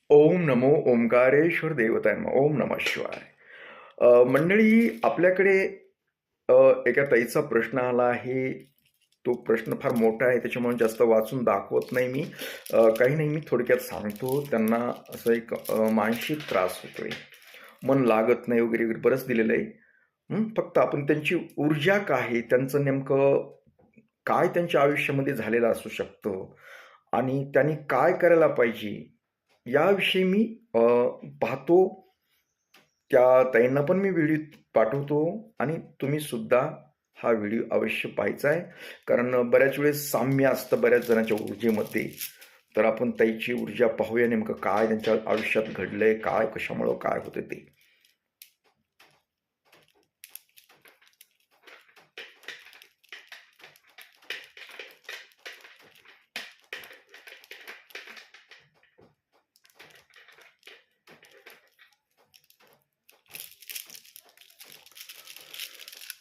ओम नमो ओंकारेश्वर देवताय नमः. ओम नमः शिवाय. मंडळी, आपल्याकडे अ, एका ताईचा प्रश्न आला आहे. तो प्रश्न फार मोठा आहे, त्याच्यामुळे जास्त वाचून दाखवत नाही मी. काही नाही, मी थोडक्यात सांगतो. त्यांना असं एक मानसिक त्रास होतोय, मन लागत नाही वगैरे वगैरे बरंच दिलेलं आहे. फक्त आपण त्यांची ऊर्जा काय आहे, त्यांचं नेमकं काय त्यांच्या आयुष्यामध्ये झालेलं असू शकतं आणि त्यांनी काय करायला पाहिजे, याविषयी मी पाहतो. त्या ताईंना पण मी व्हिडिओ पाठवतो आणि तुम्ही सुद्धा हा व्हिडिओ अवश्य पाहायचा आहे. कारण बऱ्याच वेळेस साम्य असतं बऱ्याच जणांच्या ऊर्जेमध्ये. तर आपण ताईची ऊर्जा पाहूया, नेमकं काय त्यांच्या आयुष्यात घडलंय, काय कशामुळं काय होतं ते.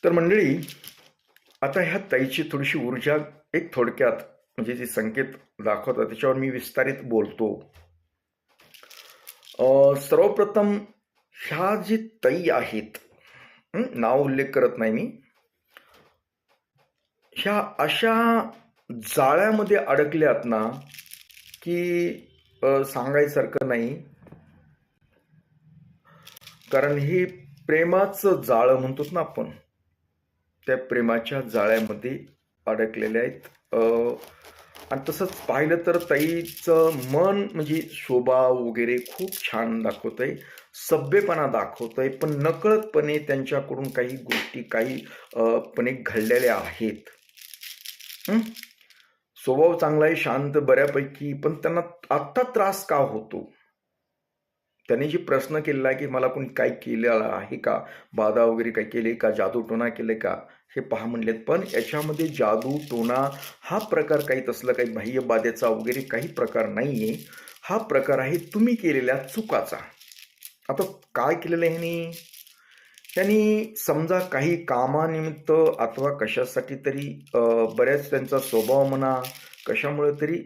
तर मंडळी, आता ह्या ताईची थोडीशी ऊर्जा एक थोडक्यात म्हणजे जे संकेत दाखवतात त्याच्यावर मी विस्तारित बोलतो. सर्वप्रथम ह्या जी ताई आहेत, नाव उल्लेख करत नाही मी, ह्या अशा जाळ्यामध्ये अडकल्यात ना की सांगायसारखं नाही. कारण हे प्रेमाचं जाळं म्हणतो ना आपण, त्या प्रेमाच्या जाळ्यामध्ये अडकलेल्या आहेत. आणि तसंच पाहिलं तर ताईचं मन म्हणजे स्वभाव वगैरे खूप छान दाखवतंय, सभ्यपणा दाखवतंय, पण नकळतपणे त्यांच्याकडून काही गोष्टी काही पणे घडलेल्या आहेत. स्वभाव चांगला आहे, शांत बऱ्यापैकी, पण त्यांना आत्ता त्रास का होतो? त्यांनी जे प्रश्न केलेला आहे की मला कोणी काय केलेलं आहे का, बाधा वगैरे काही केली का, जादू टोना केले का, हे पहा म्हणलेत. पण याच्यामध्ये जादू टोना हा प्रकार काही तसलं काही बाह्य बाधेचा वगैरे काही प्रकार नाहीये. हा प्रकार आहे तुम्ही केलेल्या चुकाचा. आता काय केलेलं आहे त्यांनी समजा काही कामानिमित्त अथवा कशासाठी तरी बऱ्याच त्यांचा स्वभाव म्हणा कशामुळे तरी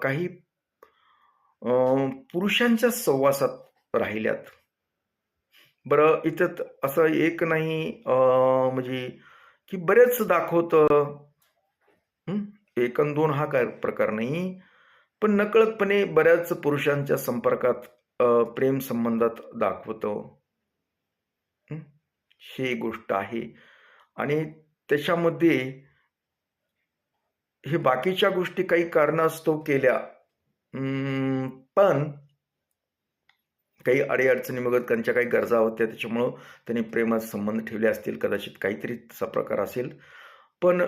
काही पुरुषांच्या सहवासात राहिल्यात. बरं, इथं असं एक नाही म्हणजे की बरेच दाखवतं. एक अन दोन हा काय प्रकार नाही, पण नकळतपणे बऱ्याच पुरुषांच्या संपर्कात प्रेम संबंधात दाखवतं. ही गोष्ट आहे. आणि त्याच्यामध्ये हे बाकीच्या गोष्टी काही कारणास्तव केल्या, पण काही अडीअडचणी मग त्यांच्या काही गरजा होत्या, त्याच्यामुळं त्यांनी प्रेमात संबंध ठेवले असतील, कदाचित काहीतरी तसा प्रकार असेल. पण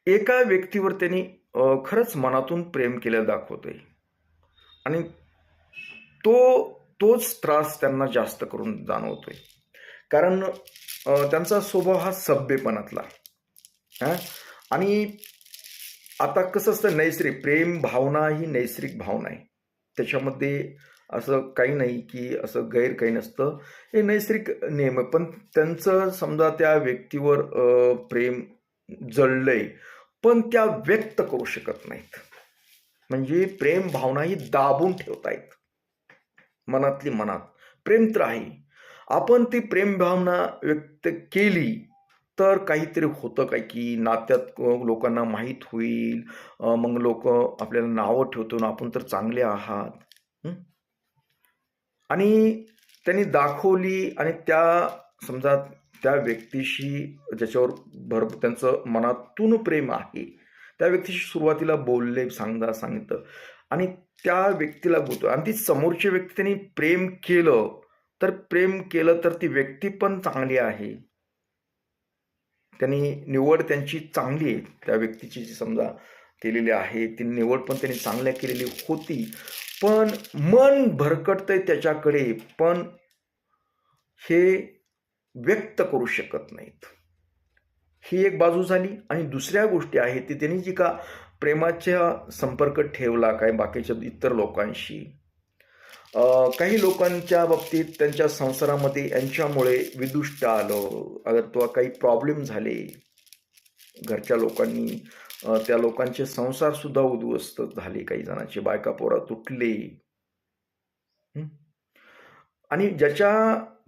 एका व्यक्तीवर त्यांनी खरंच मनातून प्रेम केलेलं दाखवतोय आणि तोच त्रास त्यांना जास्त करून जाणवतोय. कारण त्यांचा स्वभाव हा सभ्यपणातला. आणि आता कसं असतं, नैसर्गिक प्रेम भावना ही नैसर्गिक भावना आहे. त्याच्यामध्ये असं काही नाही की असं गैर काही नसतं, हे नैसर्गिक नियम आहे. पण त्यांचं समजा त्या व्यक्तीवर प्रेम जळलंय, पण त्या व्यक्त करू शकत नाहीत. म्हणजे प्रेम भावना ही दाबून ठेवतायत मनातली मनात. प्रेम तर आहे, आपण ती प्रेम भावना व्यक्त केली तर काहीतरी होतं काय की नात्यात लोकांना माहीत होईल. मग लोक आपल्याला नावं ठेवतो ना, आपण तर चांगले आहात. आणि त्यांनी दाखवली आणि त्या समजा त्या व्यक्तीशी ज्याच्यावर त्यांचं मनातून प्रेम आहे, त्या व्यक्तीशी सुरुवातीला बोलले, सांगितलं आणि त्या व्यक्तीला बोलतो आणि ती समोरची व्यक्ती त्यांनी प्रेम केलं तर ती व्यक्ती पण चांगली आहे. त्यांनी निवड त्यांची चांगली आहे, त्या व्यक्तीची जी समजा केलेली आहे ती निवड पण त्यांनी चांगल्या केलेली होती. पण मन भरकटतंय त्याच्याकडे, पण हे व्यक्त करू शकत नाहीत. ही एक बाजू झाली. आणि दुसऱ्या गोष्टी आहेत ती त्यांनी जी का प्रेमाच्या संपर्क ठेवला काय बाकीच्या इतर लोकांशी, काही लोकांच्या बाबतीत त्यांच्या संसारामध्ये यांच्यामुळे विदुष्ट आलं, अथवा काही प्रॉब्लेम झाले, घरच्या लोकांनी त्या लोकांचे संसार सुद्धा उद्ध्वस्त झाले, काही जणांचे बायका पोरा तुटले. हं? आणि ज्याच्या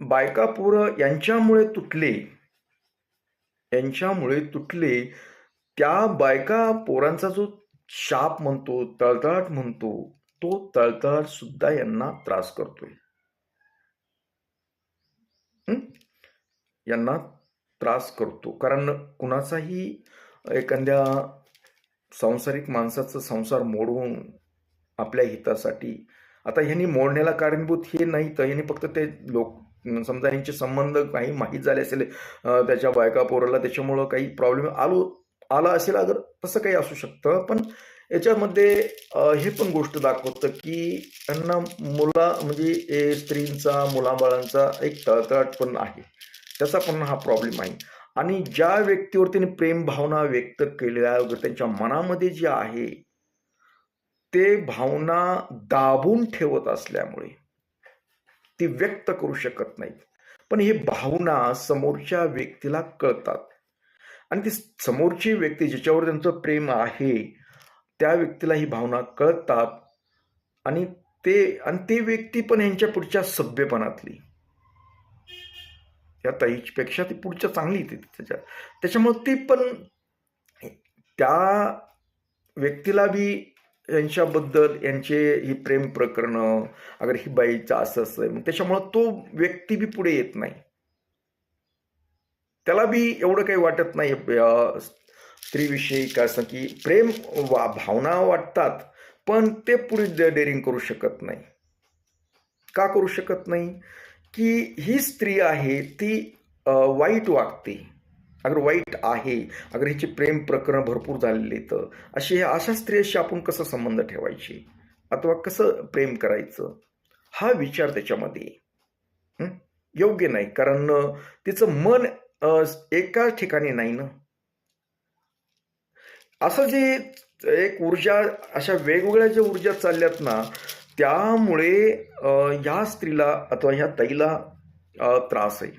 बायका पोरं यांच्यामुळे तुटले, त्या बायका पोरांचा जो शाप म्हणतो, तळतळाट म्हणतो, तो तळतळाट सुद्धा यांना त्रास करतोय. हं? यांना त्रास करतो. कारण कुणाचाही एखाद्या सांसारिक माणसाचा संसार मोडवून आपल्या हितासाठी, आता ह्यांनी मोडण्याला कारणीभूत हे नाही, तर ह्यांनी फक्त ते लोक समजा यांचे संबंध काही माहीत झाले असेल त्याच्या बायका पोराला, त्याच्यामुळं काही प्रॉब्लेम आला असेल, अगर तसं काही असू शकतं. पण याच्यामध्ये हे पण गोष्ट दाखवतं की त्यांना म्हणजे स्त्रींचा, मुलाबाळांचा एक तळतळाट पण आहे, त्याचा पण हा प्रॉब्लेम आहे. आणि ज्या व्यक्तीवर त्यांनी प्रेम भावना व्यक्त केलेल्या त्यांच्या मनामध्ये जे आहे ते भावना दाबून ठेवत असल्यामुळे ती व्यक्त करू शकत नाहीत. पण ही भावना समोरच्या व्यक्तीला कळतात आणि ती समोरची व्यक्ती ज्याच्यावर त्यांचं प्रेम आहे त्या व्यक्तीला ही भावना कळतात आणि ते व्यक्ती पण यांच्या पुढच्या सभ्यपणातली, या ताईपेक्षा ती पुढच्या चांगली ती त्याच्यामुळे ती पण त्या व्यक्तीला बी यांच्याबद्दल यांचे ही प्रेम प्रकरण, अगर ही बाईचं असं असं, त्याच्यामुळं तो व्यक्ती बी पुढे येत नाही. त्याला बी एवढं काही वाटत नाही स्त्रीविषयी का असं की प्रेम भावना वाटतात, पण ते पुढे डेअरिंग करू शकत नाही. का करू शकत नाही? की ही स्त्री आहे ती वाईट वागते, अगर वाईट आहे, अगर हिचे प्रेम प्रकरण भरपूर झालेले, तर अशा स्त्रियाशी आपण कसं संबंध ठेवायचे अथवा कसं प्रेम करायचं, हा विचार त्याच्यामध्ये योग्य नाही. कारण तिचं मन एकाच ठिकाणी नाही ना. असं जे एक ऊर्जा, अशा वेगवेगळ्या ज्या ऊर्जा चालल्यात ना, त्यामुळे ह्या स्त्रीला अथवा ह्या ताईला त्रास आहे.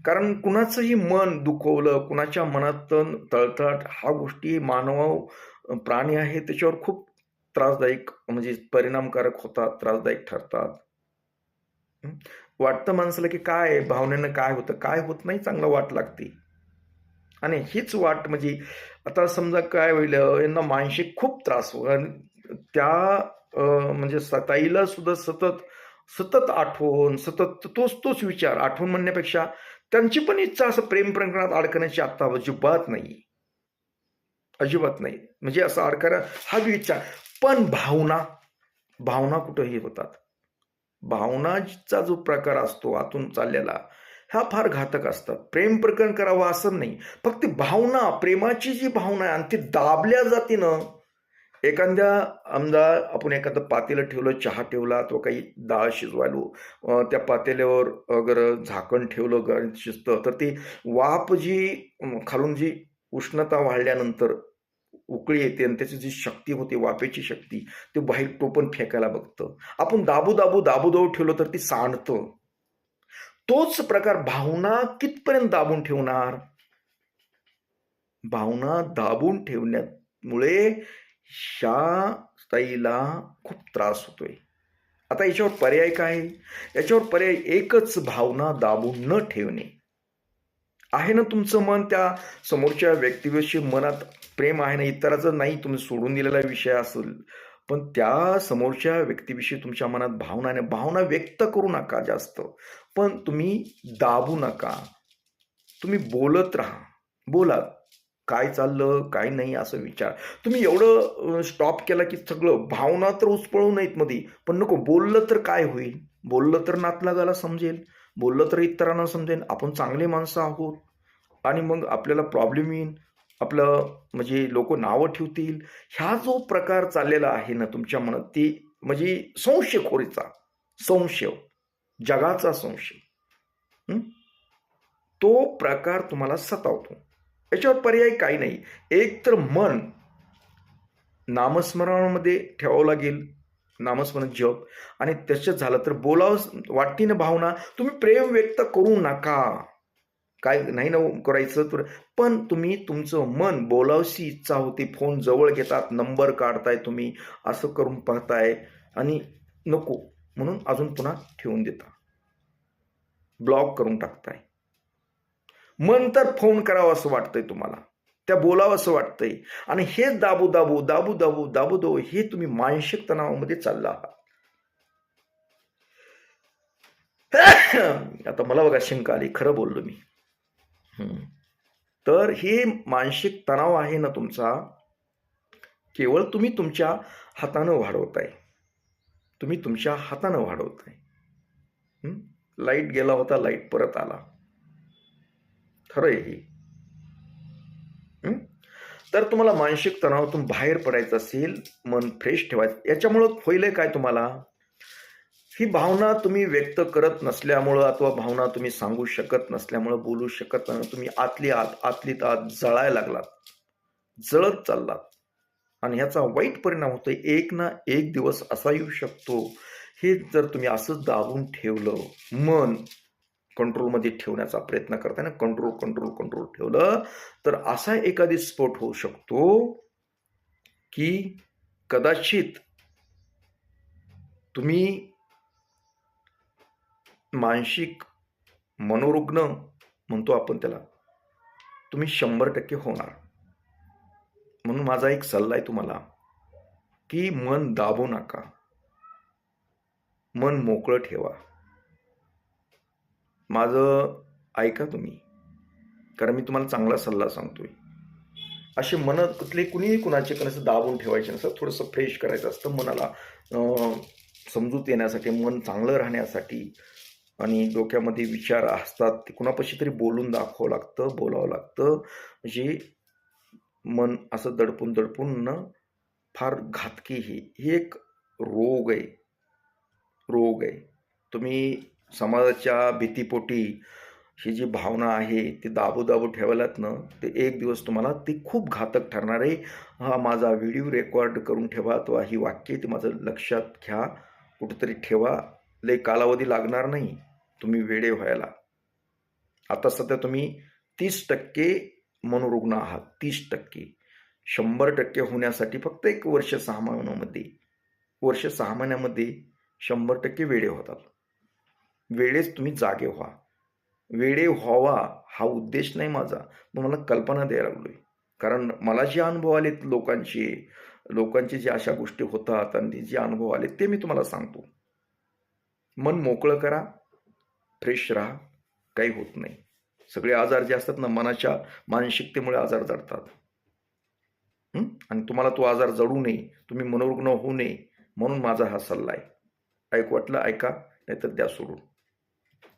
कारण कुणाचंही मन दुखवलं, कुणाच्या मनातून तळतळाट, हा गोष्टी मानव प्राणी आहे, त्याच्यावर खूप त्रासदायक म्हणजे परिणामकारक होतात, त्रासदायक ठरतात. वाटतं माणसाला की काय भावनेनं काय होतं, काय होत नाही, चांगलं वाट लागते. आणि हीच वाट म्हणजे आता समजा काय होईल, यांना मानसिक खूप त्रास होईल. त्या म्हणजे ताईला सुद्धा सतत आठवण, सतत तोच विचार, आठवण म्हणण्यापेक्षा त्यांची पण इच्छा असं प्रेम प्रकरणात अडकण्याची आता अजिबात नाही, अजिबात नाही. म्हणजे असं अडकणं हा बी इच्छा, पण भावना कुठंही होतात. भावनाचा जो प्रकार असतो आतून चाललेला, ह्या फार घातक असतात. प्रेम प्रकरण करावं असं नाही, फक्त भावना, प्रेमाची जी भावना आहे आणि ती दाबल्या जाते ना. आपण एखादं पातेलं ठेवलं, चहा ठेवला अथवा काही डाळ शिजवायला, त्या पातेल्यावर अगर झाकण ठेवलं शिजतं, तर ती वाफ खालून जी उष्णता वाढल्यानंतर उकळी येते आणि त्याची जी शक्ती होती, वाफेची शक्ती, ते बाहेर टोपण फेकायला बघतं. आपण दाबू ठेवलं तर ती सांडतं. तोच प्रकार भावना कितपर्यंत दाबून ठेवणार? भावना दाबून ठेवण्यामुळे ह्या स्त्रीला खूप त्रास होतोय. आता याच्यावर पर्याय काय? याच्यावर पर्याय एकच, भावना दाबून न ठेवणे. आहे ना तुमचं मन त्या समोरच्या व्यक्तीविषयी, मनात प्रेम आहे ना, इतराचं नाही, तुम्ही सोडून दिलेला विषय असेल, पण त्या समोरच्या व्यक्तीविषयी तुमच्या मनात भावना व्यक्त करू नका जास्त, पण तुम्ही दाबू नका. तुम्ही बोलत राहा, बोला काय चाललं काय नाही असं विचार. तुम्ही एवढं स्टॉप केला की सगळं भावना तर उचपळू नयेत मध्ये, पण नको. बोललं तर काय होईल? बोललं तर नातलागाला समजेल, बोललं तर इतरांना समजेल आपण चांगले माणसं आहोत, आणि मग आपल्याला प्रॉब्लेम येईल, आपलं म्हणजे लोक नावं ठेवतील. ह्या जो प्रकार चाललेला आहे ना तुमच्या मनात, ती म्हणजे संशयखोरीचा संशय, जगाचा संशय, तो प्रकार तुम्हाला सतावतो. याच्यावर पर्याय काही नाही. एक तर मन नामस्मरणामध्ये ठेवावं लागेल, नामस्मरण जप, आणि त्याच्यात झालं तर बोलावं वाटतीनं भावना. तुम्ही प्रेम व्यक्त करू नका, काय नाही ना करायचं तर, पण तुम्ही तुमचं मन बोलावशी इच्छा होती, फोन जवळ घेतात, नंबर काढताय तुम्ही, असं करून पाहताय आणि नको. म्हणून अजून पुन्हा ठेवून देता, ब्लॉक करून टाकताय. मन तर फोन करावं असं वाटतंय तुम्हाला, त्या बोलावं असं वाटतंय, आणि हेच दाबू दाबू दाबू दाबू दाबू दाबू हे तुम्ही मानसिक तणावामध्ये चालला आहात. आता मला बघा शंका आली, खरं बोललो मी. तर हे मानसिक तणाव आहे ना तुमचा, केवळ तुम्ही तुमच्या हातानं वाढवताय. तुम्ही तुमच्या हातानं वाढवताय. लाईट गेला होता, लाईट परत आला. खरं आहे हे. तर तुम्हाला मानसिक तणावातून बाहेर पडायचं असेल, मन फ्रेश ठेवायचं, याच्यामुळं होईल काय तुम्हाला, ही भावना तुम्ही व्यक्त करत नसल्यामुळं अथवा भावना तुम्ही सांगू शकत नसल्यामुळं, बोलू शकत नाही, तुम्ही आतलीत आत जळायला लागलात, जळत चाललात, आणि ह्याचा वाईट परिणाम होतोय. एक ना एक दिवस असा येऊ शकतो, हे जर तुम्ही असंच दाबून ठेवलं, मन कंट्रोलमध्ये ठेवण्याचा प्रयत्न करताना कंट्रोल ठेवलं, तर असा एखादी स्फोट होऊ शकतो की कदाचित तुम्ही मानसिक मनोरुग्ण म्हणतो आपण त्याला, तुम्ही 100% होणार. म्हणून माझा एक सल्ला आहे तुम्हाला की मन दाबू नका, मन मोकळं ठेवा. माझं ऐका तुम्ही, कारण मी तुम्हाला चांगला सल्ला सांगतोय. असे मन कुणीही कुणाचे कसं दाबून ठेवायचे नसतं, थोडंसं फ्रेश करायचं असतं मनाला, समजूत येण्यासाठी, मन चांगलं राहण्यासाठी. आणि डोक्यामध्ये विचार असतात, ते कुणापाशी तरी बोलून दाखवावं लागतं, बोलावं लागतं. म्हणजे मन असं दडपून न फार घातकी ही एक रोग आहे. तुम्ही समाजाच्या भीतीपोटी ही जी भावना आहे ती दाबू ठेवायलात ना, ते एक दिवस तुम्हाला ती खूप घातक ठरणार आहे. हा माझा व्हिडिओ रेकॉर्ड करून ठेवा, अथवा ही वाक्य ती माझं लक्षात घ्या, कुठेतरी ठेवा. लय कालावधी लागणार नाही तुम्ही वेडे व्हायला. आता सध्या तुम्ही 30% मनोरुग्ण आहात, 30%. 100% होण्यासाठी फक्त 1 वर्ष 6 महिन्यामध्ये 100% वेडे होतात. वेळेस तुम्ही जागे व्हा. वेडे व्हावा हा उद्देश नाही माझा, मला कल्पना द्यायला लागलोय. कारण मला जे अनुभव आलेत लोकांचे जे अशा गोष्टी होतात आणि जे अनुभव आले ते मी तुम्हाला सांगतो. मन मोकळं करा, फ्रेश राहा, काही होत नाही. सगळे आजार जे असतात ना, मनाच्या मानसिकतेमुळे आजार जडतात. आणि तुम्हाला तो आजार जडू नये, तुम्ही मनोरुग्ण होऊ नये, म्हणून माझा हा सल्ला आहे. ऐकू वाटलं ऐका, नाहीतर द्या सोडून.